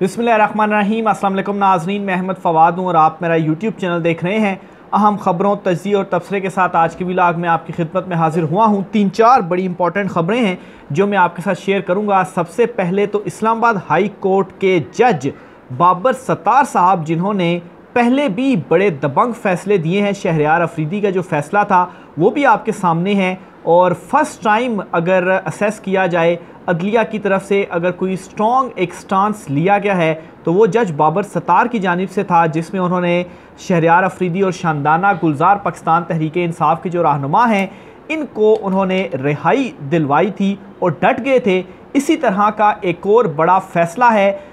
बिस्मिल्लाहिर्रहमानिर्रहीम। अस्सलाम वालेकुम नाज़रीन, मैं अहमद फ़वाद हूँ और आप मेरा यूट्यूब चैनल देख रहे हैं। अहम ख़बरों, तज्ज़िये और तबसरे के साथ आज के व्लॉग में आपकी खिदमत में हाजिर हुआ हूँ। 3-4 बड़ी इंपॉर्टेंट ख़बरें हैं जो मैं आपके साथ शेयर करूँगा। सबसे पहले तो इस्लामाबाद हाई कोर्ट के जज बाबर सत्तार साहब, जिन्होंने पहले भी बड़े दबंग फ़ैसले दिए हैं। शहरयार अफरीदी का जो फ़ैसला था वो भी आपके सामने है और फर्स्ट टाइम अगर असेस किया जाए अदलिया की तरफ से, अगर कोई स्ट्रॉन्ग एक स्टांस लिया गया है तो वो जज बाबर सत्तार की जानिब से था, जिसमें उन्होंने शहरयार अफरीदी और शानदाना गुलजार पाकिस्तान तहरीक इंसाफ के जो रहनुमा हैं इनको उन्होंने रिहाई दिलवाई थी और डट गए थे। इसी तरह का एक और बड़ा फ़ैसला है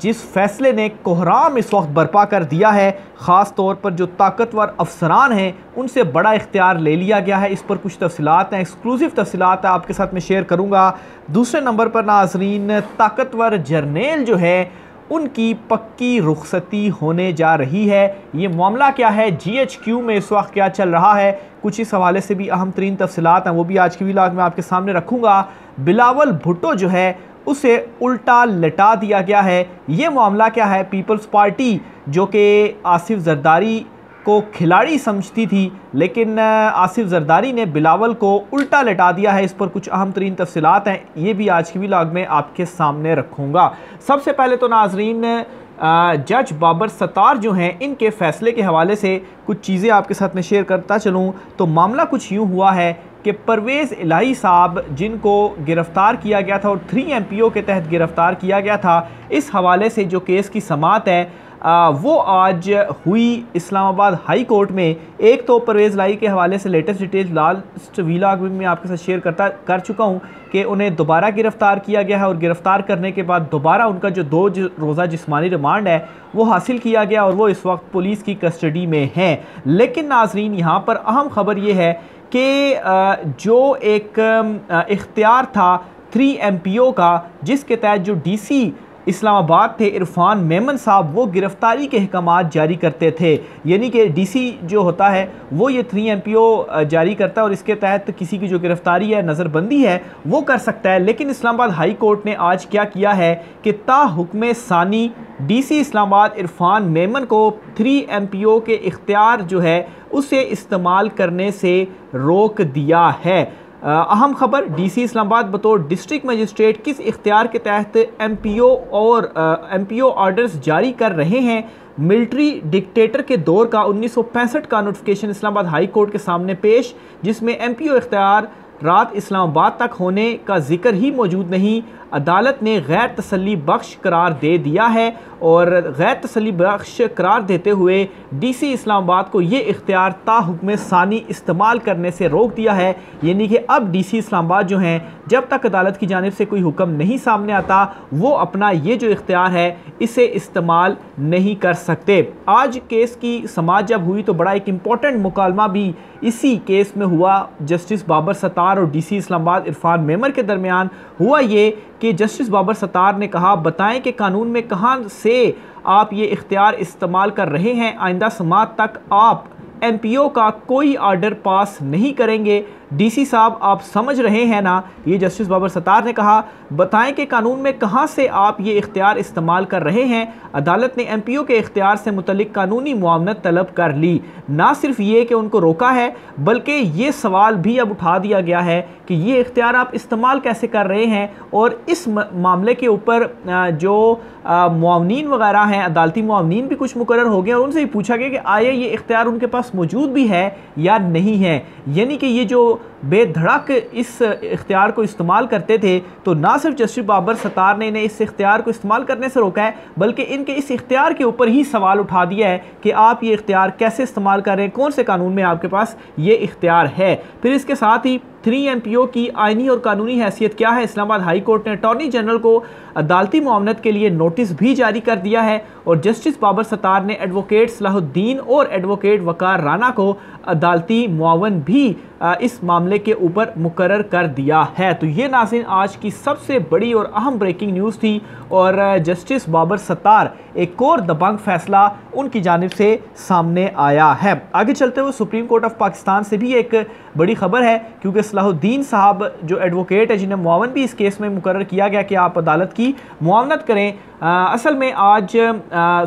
जिस फैसले ने कोहराम इस वक्त बर्पा कर दिया है। ख़ास तौर पर जो ताकतवर अफसरान हैं उनसे बड़ा इख्तियार ले लिया गया है। इस पर कुछ तफसीलात हैं, एक्सक्लूसिव तफसीलात है, आपके साथ मैं शेयर करूँगा। दूसरे नंबर पर नाज़रीन, ताकतवर जर्नेल जो है उनकी पक्की रुखसती होने जा रही है। ये मामला क्या है, GHQ में इस वक्त क्या चल रहा है, कुछ इस हवाले से भी अहम तरीन तफसीलात हैं, वो भी आज की व्लॉग में आपके सामने रखूँगा। बिलावल भुट्टो जो है उसे उल्टा लटा दिया गया है। ये मामला क्या है, पीपल्स पार्टी जो कि आसिफ जरदारी को खिलाड़ी समझती थी, लेकिन आसिफ जरदारी ने बिलावल को उल्टा लटा दिया है। इस पर कुछ अहम तरीन तफसीलात हैं, ये भी आज की व्लॉग में आपके सामने रखूँगा। सबसे पहले तो नाजरीन, जज बाबर सत्तार जो हैं इनके फ़ैसले के हवाले से कुछ चीज़ें आपके साथ में शेयर करता चलूँ तो मामला कुछ यूँ हुआ है कि परवेज़ इलाही साहब, जिनको गिरफ़्तार किया गया था और 3 MPO के तहत गिरफ़्तार किया गया था, इस हवाले से जो केस की समाअत है वो आज हुई इस्लामाबाद हाई कोर्ट में। एक तो परवेज़ इलाही के हवाले से लेटेस्ट डिटेल लास्ट व्लॉग में मैं आपके साथ शेयर कर चुका हूँ कि उन्हें दोबारा गिरफ़्तार किया गया है और गिरफ़्तार करने के बाद दोबारा उनका जो 2 रोज़ा जिस्मानी रिमांड है वो हासिल किया गया और वो इस वक्त पुलिस की कस्टडी में हैं। लेकिन नाजरीन, यहाँ पर अहम ख़बर ये है कि जो एक इख्तियार था 3 MPO का, जिसके तहत जो DC इस्लामाबाद थे इरफान मेमन साहब, वो गिरफ़्तारी के अहकामात जारी करते थे। यानी कि DC जो होता है वो ये 3 MPO जारी करता है और इसके तहत किसी की जो गिरफ़्तारी है, नज़रबंदी है, वो कर सकता है। लेकिन इस्लामाबाद हाई कोर्ट ने आज क्या किया है कि ता हुक्म सानी DC इस्लामाबाद इरफान मेमन को 3 MPO के इख्तियार जो है उसे इस्तेमाल करने से रोक दिया है। अहम खबर, DC इस्लामाबाद बतौर डिस्ट्रिक्ट मजिस्ट्रेट किस इख्तियार के तहत MPO ऑर्डर्स जारी कर रहे हैं। मिलिट्री डिक्टेटर के दौर का 1965 का नोटिफिकेशन इस्लामाबाद हाई कोर्ट के सामने पेश, जिसमें MPO इख्तियार रात इस्लामाबाद तक होने का जिक्र ही मौजूद नहीं। अदालत ने गैर तसल्ली बख्श करार दे दिया है और गैर तसल्ली बख्श करार देते हुए DC इस्लामाबाद को ये इख्तियार ता हुक्म सानी इस्तेमाल करने से रोक दिया है। यानी कि अब DC इस्लामाबाद जो हैं, जब तक अदालत की जानिब से कोई हुक्म नहीं सामने आता, वो अपना ये जो इख्तियार है इसे इस्तेमाल नहीं कर सकते। आज केस की समाअत जब हुई तो बड़ा एक इम्पॉर्टेंट मुकालमा भी इसी केस में हुआ। जस्टिस बाबर सत्तार और DC इस्लामाबाद इरफान मेमन के दरमियान हुआ ये कि जस्टिस बाबर सत्तार ने कहा, बताएं कि कानून में कहाँ से आप ये इख्तियार इस्तेमाल कर रहे हैं। आइंदा समाअत तक आप MPO का कोई ऑर्डर पास नहीं करेंगे। DC साहब, आप समझ रहे हैं ना, ये जस्टिस बाबर सत्तार ने कहा। बताएं कि कानून में कहाँ से आप ये इख्तियार इस्तेमाल कर रहे हैं। अदालत ने MPO के इख्तियार से मुतल्लिक कानूनी मुआवनत तलब कर ली। ना सिर्फ ये कि उनको रोका है, बल्कि ये सवाल भी अब उठा दिया गया है कि ये इख्तियार आप इस्तेमाल कैसे कर रहे हैं। और इस मामले के ऊपर जो मुआवनीन वगैरह हैं, अदालती मुआवनीन भी कुछ मुकर्रर हो गए और उनसे भी पूछा गया कि आया ये इख्तियार उनके पास मौजूद भी है या नहीं है। यानी कि ये जो बेधड़क इस इख्तियार को इस्तेमाल करते थे, तो ना सिर्फ जस्टिस बाबर सत्तार ने इन्हें इस इख्तियार को इस्तेमाल करने से रोका है, बल्कि इनके इस इख्तियार के ऊपर ही सवाल उठा दिया है कि आप ये इख्तियार कैसे इस्तेमाल कर रहे हैं, कौन से कानून में आपके पास ये इख्तियार है। फिर इसके साथ ही 3 MPO की आइनी और कानूनी हैसियत क्या है। इस्लामाबाद हाई कोर्ट ने अटॉर्नी जनरल को अदालती मुआवनत के लिए नोटिस भी जारी कर दिया है और जस्टिस बाबर सत्तार ने एडवोकेट सलाहुद्दीन और एडवोकेट वकार राना को अदालती मुआवन भी इस मामले के ऊपर मुकर्रर कर दिया है। तो ये नाज़रीन आज की सबसे बड़ी और अहम ब्रेकिंग न्यूज़ थी और जस्टिस बाबर सत्तार एक और दबंग फैसला उनकी जानिब से सामने आया है। आगे चलते हुए सुप्रीम कोर्ट ऑफ पाकिस्तान से भी एक बड़ी खबर है, क्योंकि सलाहुद्दीन साहब जो एडवोकेट है, जिन्हें मुआवन भी इस केस में मुकर्रर किया गया कि आप अदालत की मुआवनत करें, असल में आज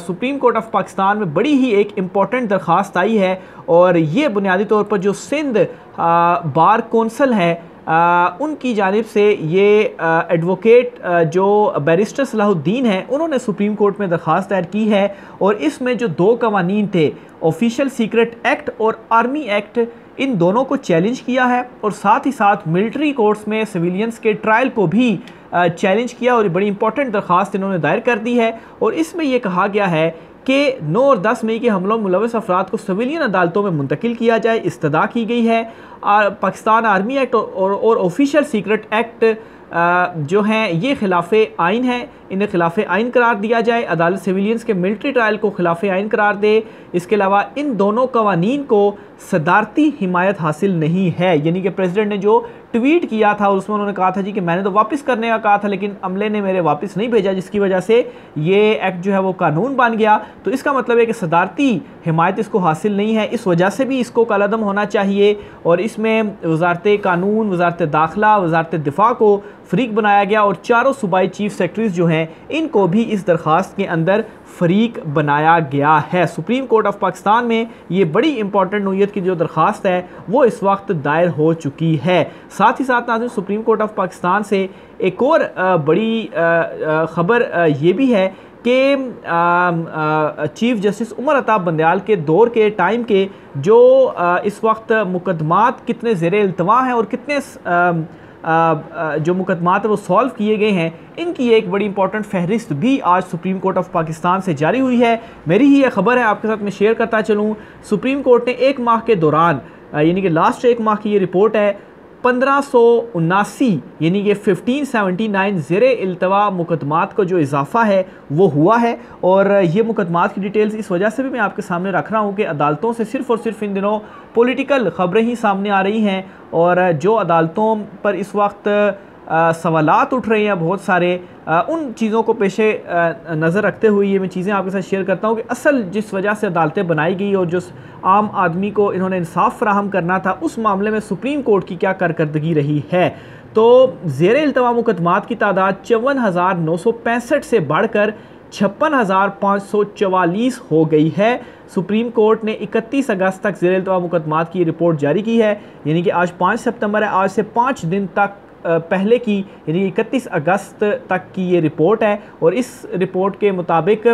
सुप्रीम कोर्ट ऑफ पाकिस्तान में बड़ी ही एक इम्पॉर्टेंट दरख्वास्त आई है और ये बुनियादी तौर पर जो सिंध बार कौंसल है उनकी जानिब से ये एडवोकेट जो बैरिस्टर सलाहुद्दीन है, उन्होंने सुप्रीम कोर्ट में दरख्वास्त दायर की है और इसमें जो दो कवानीन थे, ऑफिशियल सीक्रेट एक्ट और आर्मी एक्ट, इन दोनों को चैलेंज किया है और साथ ही साथ मिलिट्री कोर्ट्स में सिविलियंस के ट्रायल को भी चैलेंज किया और बड़ी इंपॉर्टेंट दरख्वास्त इन्होंने दायर कर दी है। और इसमें यह कहा गया है कि 9 और 10 मई के हमलों में मुलव्वस अफराद को सिविलियन अदालतों में मुंतकिल किया जाए, इस्तदा की गई है। पाकिस्तान आर्मी एक्ट और ऑफिशियल सीक्रेट एक्ट जो हैं ये खिलाफ आइन है, इन्हें खिलाफ आइन करार दिया जाए। अदालत सिविलियंस के मिलिट्री ट्रायल को खिलाफ आइन करार दे। इसके अलावा इन दोनों कवानीन को सदारती हिमायत हासिल नहीं है, यानी कि प्रेसिडेंट ने जो ट्वीट किया था उसमें उन्होंने कहा था जी कि मैंने तो वापस करने का कहा था लेकिन अमले ने मेरे वापस नहीं भेजा, जिसकी वजह से ये एक्ट जो है वो कानून बन गया। तो इसका मतलब है कि सदारती हिमायत इसको हासिल नहीं है, इस वजह से भी इसको कलअदम होना चाहिए। और इसमें वजारत कानून, वजारत दाखिला, वजारत दिफा को फरीक बनाया गया और चारों सूबाई चीफ सेक्रेटरीज जो हैं इनको भी इस दरख्वास्त के अंदर फरीक बनाया गया है। सुप्रीम कोर्ट ऑफ पाकिस्तान में ये बड़ी इंपॉर्टेंट नौयत की जो दरख्वास्त है वो इस वक्त दायर हो चुकी है। साथ ही साथ नाज़रीन, सुप्रीम कोर्ट ऑफ पाकिस्तान से एक और बड़ी ख़बर ये भी है कि चीफ जस्टिस उमर अताब बंदयाल के दौर के टाइम के जो इस वक्त मुकदमात कितने ज़ेर इल्तवा हैं और कितने जो मुकदमात वो सॉल्व किए गए हैं, इनकी एक बड़ी इंपॉर्टेंट फहरिस्त भी आज सुप्रीम कोर्ट ऑफ पाकिस्तान से जारी हुई है। मेरी ही यह खबर है, आपके साथ मैं शेयर करता चलूँ। सुप्रीम कोर्ट ने एक माह के दौरान, यानी कि लास्ट एक माह की ये रिपोर्ट है, 1579 यानी कि 1579 ज़ेर इल्तवा मुकदमात को जो इजाफा है वो हुआ है। और ये मुकदमात की डिटेल्स इस वजह से भी मैं आपके सामने रख रहा हूँ कि अदालतों से सिर्फ़ और सिर्फ इन दिनों पॉलिटिकल ख़बरें ही सामने आ रही हैं और जो अदालतों पर इस वक्त सवालात उठ रहे हैं बहुत सारे, उन चीज़ों को पेशे नज़र रखते हुए ये मैं चीज़ें आपके साथ शेयर करता हूँ कि असल जिस वजह से अदालतें बनाई गई और जो आम आदमी को इन्होंने इंसाफ फराहम करना था, उस मामले में सुप्रीम कोर्ट की क्या कारकर्दगी रही है। तो ज़ेर इल्तवा मुकदमात की तादाद 54,965 से बढ़कर 56,544 हो गई है। सुप्रीम कोर्ट ने 31 अगस्त तक ज़ेर इल्तवा मुकदमात की रिपोर्ट जारी की है, यानी कि आज 5 सितंबर है, आज से 5 दिन तक पहले की यानी 31 अगस्त तक की ये रिपोर्ट है। और इस रिपोर्ट के मुताबिक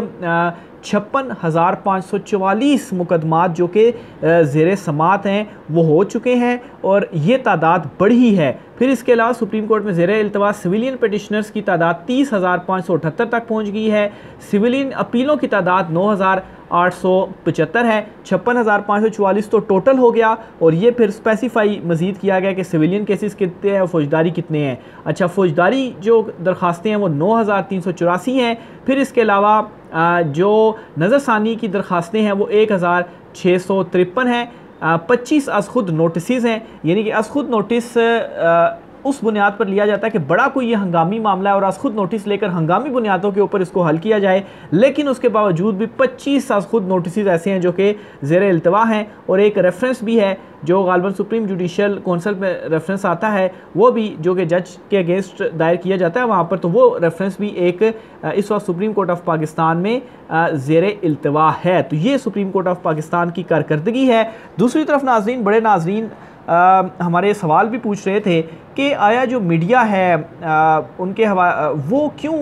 56,544 मुकदमात जो कि ज़ेर समात हैं वो हो चुके हैं और ये तादाद बढ़ी है। फिर इसके अलावा सुप्रीम कोर्ट में ज़ेर इल्तवा सिविलियन पिटिशनर्स की तादाद 30,578 तक पहुंच गई है। सिविलियन अपीलों की तादाद 9,875 है। 56,544 तो टोटल हो गया और ये फिर स्पेसिफाई मज़ीद किया गया कि सिविलियन केसेस कितने हैं और फौजदारी कितने हैं। अच्छा, फौजदारी जो दरख्वास्तें हैं वो 9,384 हैं। फिर इसके अलावा जो नज़रसानी की दरख्वास्तें हैं वो 1,653 हैं। 25 अज़ खुद नोटिस हैं, यानी कि अज़ खुद नोटिस उस बुनियाद पर लिया जाता है कि बड़ा कोई ये हंगामी मामला है और अज़ खुद नोटिस लेकर हंगामी बुनियादों के ऊपर इसको हल किया जाए, लेकिन उसके बावजूद भी 25 अज़ खुद नोटिस ऐसे हैं जो कि ज़ेर इल्तवा हैं। और एक रेफरेंस भी है जो गालिबन सुप्रीम जुडिशल कौंसल में रेफरेंस आता है, वो भी जो कि जज के अगेंस्ट दायर किया जाता है वहाँ पर, तो वो रेफरेंस भी एक इस वक्त सुप्रीम कोर्ट ऑफ पाकिस्तान में ज़ेर इल्तवा है। तो ये सुप्रीम कोर्ट ऑफ पाकिस्तान की कारकर्दगी है। दूसरी तरफ नाज़रीन, बड़े नाज़रीन हमारे सवाल भी पूछ रहे थे कि आया जो मीडिया है उनके वो क्यों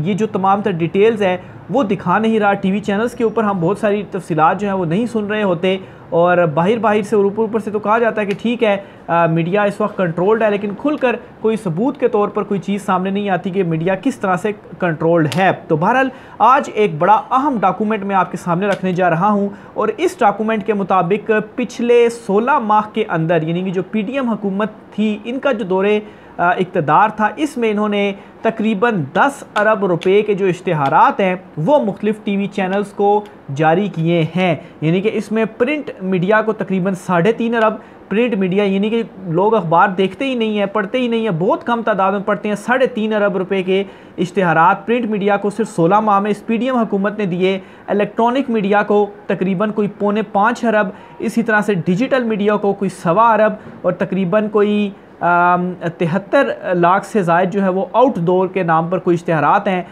ये जो तमाम तर डिटेल्स है वो दिखा नहीं रहा। टीवी चैनल्स के ऊपर हम बहुत सारी तफसीलात जो हैं वो नहीं सुन रहे होते और बाहर से और ऊपर से तो कहा जाता है कि ठीक है मीडिया इस वक्त कंट्रोल्ड है, लेकिन खुलकर कोई सबूत के तौर पर कोई चीज़ सामने नहीं आती कि मीडिया किस तरह से कंट्रोल्ड है। तो बहरहाल आज एक बड़ा अहम डॉक्यूमेंट मैं आपके सामने रखने जा रहा हूं और इस डॉक्यूमेंट के मुताबिक पिछले 16 माह के अंदर, यानी कि जो PDM हुकूमत थी, इनका जो दौरे इक़्तिदार था, इसमें इन्होंने तकरीबन 10 अरब रुपए के जो इश्तिहारात हैं वो मुख्तलिफ टीवी चैनल्स को जारी किए हैं। यानी कि इसमें प्रिंट मीडिया को तकरीबन 3.5 अरब, प्रिंट मीडिया यानी कि लोग अखबार देखते ही नहीं है, पढ़ते ही नहीं है, बहुत कम तादाद में पढ़ते हैं। 3.5 अरब रुपए के इश्तिहारात प्रिंट मीडिया को सिर्फ 16 माह में इस पीडीएम हुकूमत ने दिए। इलेक्ट्रॉनिक मीडिया को तकरीबन कोई 4.25 अरब, इसी तरह से डिजिटल मीडिया को कोई 1.25 अरब और तकरीबन कोई 73 लाख से ज़ायद जो है वो आउटडोर के नाम पर कोई इश्तिहारात हैं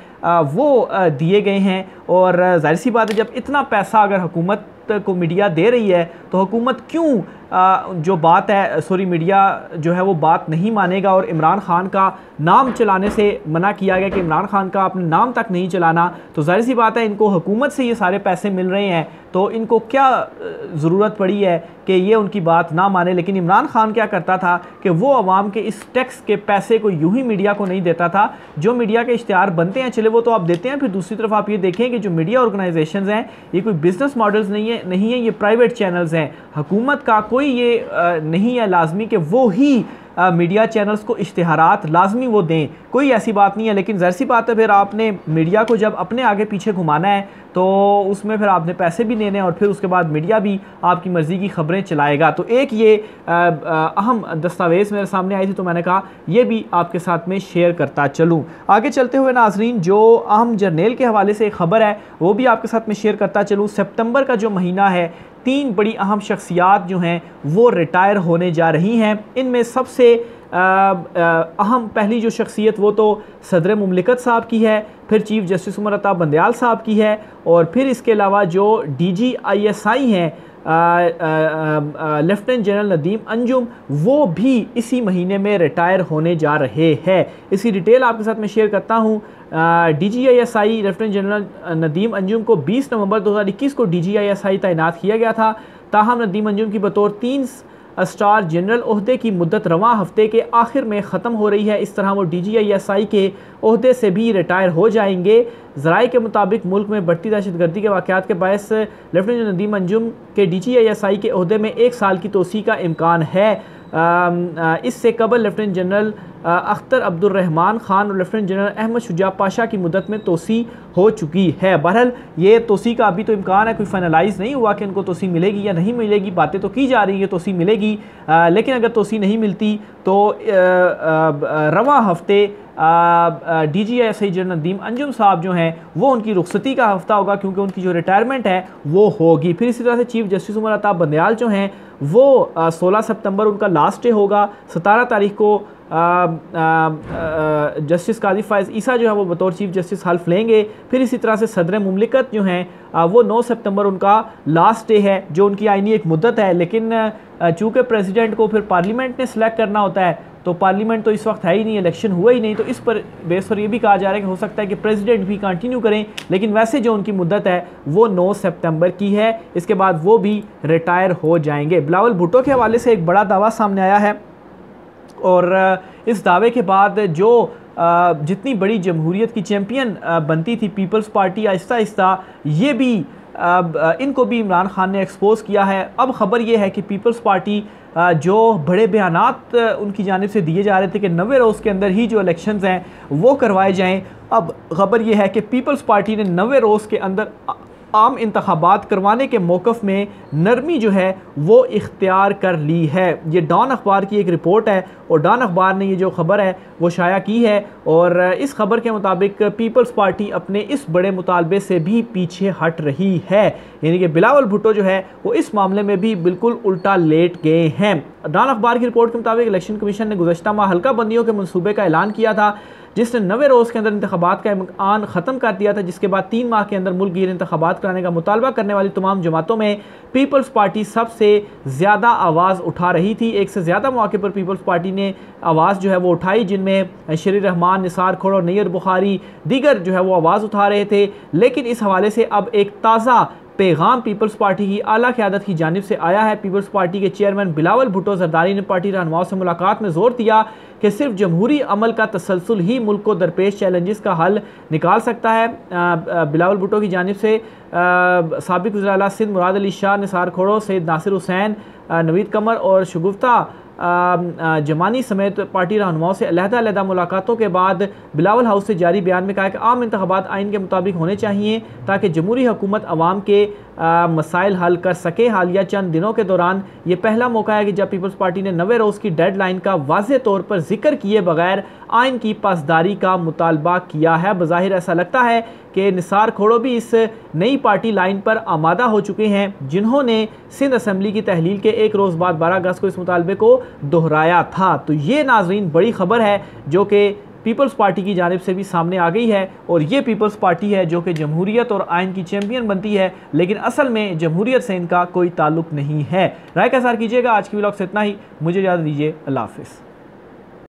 वो दिए गए हैं। और जाहिर सी बात है, जब इतना पैसा अगर हुकूमत को मीडिया दे रही है तो हुकूमत क्यों जो बात है मीडिया जो है वो बात नहीं मानेगा। और इमरान खान का नाम चलाने से मना किया गया कि इमरान खान का अपने नाम तक नहीं चलाना, तो जाहिर सी बात है इनको हुकूमत से ये सारे पैसे मिल रहे हैं तो इनको क्या ज़रूरत पड़ी है कि ये उनकी बात ना माने। लेकिन इमरान खान क्या करता था कि वो अवाम के इस टैक्स के पैसे को यूं ही मीडिया को नहीं देता था। जो मीडिया के इश्तिहार बनते हैं चले वो तो आप देते हैं, फिर दूसरी तरफ आप ये देखें कि जो मीडिया ऑर्गेनाइजेशंस हैं ये कोई बिजनेस मॉडल्स नहीं है, ये प्राइवेट चैनल्स हैं। हुकूमत का कोई ये नहीं है लाजमी कि वो ही मीडिया चैनल्स को इश्तिहारात लाजमी वो दें, कोई ऐसी बात नहीं है। लेकिन ज़ाहिर सी बात है फिर आपने मीडिया को जब अपने आगे पीछे घुमाना है तो उसमें फिर आपने पैसे भी देने हैं और फिर उसके बाद मीडिया भी आपकी मर्ज़ी की खबरें चलाएगा। तो एक ये अहम दस्तावेज़ मेरे सामने आई थी तो मैंने कहा ये भी आपके साथ में शेयर करता चलूँ। आगे चलते हुए नाजरीन, जो अहम जर्नल के हवाले से एक ख़बर है वो भी आपके साथ में शेयर करता चलूँ। सितंबर का जो महीना है 3 बड़ी अहम शख्सियात जो हैं वो रिटायर होने जा रही हैं। इनमें सबसे अहम पहली जो शख्सियत वो तो सदर मुमलिकत साहब की है, फिर चीफ़ जस्टिस उमर अता बंदयाल साहब की है और फिर इसके अलावा जो DGISI हैं लेफ्टिनेंट जनरल नदीम अंजुम वो भी इसी महीने में रिटायर होने जा रहे हैं। इसकी डिटेल आपके साथ मैं शेयर करता हूँ। DGISI lieutenant general Nadeem Anjum को 20 नवंबर 2021 को DGISI तैनात किया गया था। ताहम नदीम अंजुम की बतौर 3 स्टार जनरल ओहदे की मुद्दत रवां हफ्ते के आखिर में ख़त्म हो रही है। इस तरह वो DGISI के ओहदे से भी रिटायर हो जाएंगे। ज़राए के मुताबिक मुल्क में बढ़ती दहशतगर्दी के वाक़यात के बायस लेफ्टिनेंट नदीम अंजुम के DGISI के ओहदे में 1 साल की तोसी का इम्कान है। इससे कबल lieutenant general Akhtar Abdurrahman Khan और लेफ्टिनेंट जनरल अहमद शुजा पाशा की मुद्दत में तोसी हो चुकी है। बहरहाल ये तोसी का अभी तो इम्कान है, कोई फाइनलाइज़ नहीं हुआ कि उनको तोसी मिलेगी या नहीं मिलेगी। बातें तो की जा रही है तोसी मिलेगी, लेकिन अगर तोसी नहीं मिलती तो रवां हफ्ते DGISI जनरल नदीम अंजुम साहब जो हैं वो उनकी रुखसती का हफ्ता होगा क्योंकि उनकी जो रिटायरमेंट है वो होगी। फिर इसी तरह से चीफ़ जस्टिस उमर अता बंदयाल जो हैं वो 16 सितंबर उनका लास्ट डे होगा। 17 तारीख को जस्टिस काजी फ़ाइज़ ईसा जो है वो बतौर चीफ़ जस्टिस हल्फ लेंगे। फिर इसी तरह से सदर मुमलिकत जो हैं वो 9 सितंबर उनका लास्ट डे है, जो उनकी आइनी एक मुद्दत है। लेकिन चूँकि प्रेसिडेंट को फिर पार्लियामेंट ने सेलेक्ट करना होता है तो पार्लियामेंट तो इस वक्त है ही नहीं, इलेक्शन हुआ ही नहीं, तो इस पर बेस पर यह भी कहा जा रहा है कि हो सकता है कि प्रेसिडेंट भी कंटिन्यू करें। लेकिन वैसे जो उनकी मुद्दत है वो 9 सितंबर की है, इसके बाद वो भी रिटायर हो जाएंगे। बिलावल भुट्टो के हवाले से एक बड़ा दावा सामने आया है और इस दावे के बाद जो जितनी बड़ी जमहूरियत की चैम्पियन बनती थी पीपल्स पार्टी, आहिस्ता आहिस्ता ये भी इनको भी इमरान खान ने एक्सपोज किया है। अब ख़बर यह है कि पीपल्स पार्टी जो बड़े बयानात उनकी जानिब से दिए जा रहे थे कि 90 रोज़ के अंदर ही जो इलेक्शंस हैं वो करवाए जाएं, अब ख़बर यह है कि पीपल्स पार्टी ने 90 रोज़ के अंदर आम इंतखाबात करवाने के मौक़िफ़ में नरमी जो है वो इख्तियार कर ली है। ये डॉन अखबार की एक रिपोर्ट है और डॉन अखबार ने ये जो ख़बर है वो शाया की है और इस खबर के मुताबिक पीपल्स पार्टी अपने इस बड़े मुतालबे से भी पीछे हट रही है। यानी कि बिलावल भुट्टो जो है वो इस मामले में भी बिल्कुल उल्टा लेट गए हैं। डॉन अखबार की रिपोर्ट के मुताबिक इलेक्शन कमीशन ने गुज़श्ता माह हल्का बंदियों के मनसूबे का ऐलान किया था जिसने 90 रोज़ के अंदर इंतखाबात का इम्कान ख़त्म कर दिया था, जिसके बाद 3 माह के अंदर मुल्क गिर इंतखाबात कराने का मुतालबा करने वाली तमाम जमातों में पीपल्स पार्टी सबसे ज़्यादा आवाज़ उठा रही थी। एक से ज़्यादा मौके पर पीपल्स पार्टी ने आवाज़ जो है वो उठाई, जिनमें शरीर रहमान, निसार खोड़ और नैयर बुखारी दीगर जो है वो आवाज़ उठा रहे थे। लेकिन इस हवाले से अब एक ताज़ा पैगाम पीपल्स पार्टी की आला क़यादत की जानिब से आया है। पीपल्स पार्टी के चेयरमैन बिलावल भुट्टो जरदारी ने पार्टी रहनुमाओं से मुलाकात में जोर दिया कि सिर्फ जमहूरी अमल का तसलसल ही मुल्क को दरपेश चैलेंजेस का हल निकाल सकता है। बिलावल भुट्टो की जानिब से साबिक़ वज़ीर आला सिंध मुराद अली शाह, निसार खोड़ो, सैयद नासिर हुसैन, नवीद कमर और शगुफ्ता जमानी समेत पार्टी रहनुमाओं से अलहदा मुलाकातों के बाद बिलावल हाउस से जारी बयान में कहा कि आम इंतखाबात आइन के मुताबिक होने चाहिए ताकि जमहूरी हुकूमत आवाम के मसाइल हल कर सके। हालिया चंद दिनों के दौरान ये पहला मौका है कि जब पीपल्स पार्टी ने 90 रोज़ की डेडलाइन का वाज़ेह तौर पर जिक्र किए बगैर आइन की पासदारी का मुतालबा किया है। बज़ाहिर ऐसा लगता है कि निसार खोड़ो भी इस नई पार्टी लाइन पर आमादा हो चुके हैं, जिन्होंने सिंध असम्बली की तहलील के एक रोज़ बाद 12 अगस्त को इस मुतालबे को दोहराया था। तो ये नाजरीन बड़ी खबर है जो कि पीपल्स पार्टी की जानिब से भी सामने आ गई है, और ये पीपल्स पार्टी है जो कि जमहूरियत और आइन की चैम्पियन बनती है, लेकिन असल में जमहूरियत से इनका कोई ताल्लुक नहीं है। राय का इज़हार कीजिएगा। आज की व्लॉग से इतना ही, मुझे इजाज़त दीजिए। अल्लाह हाफ़िज़।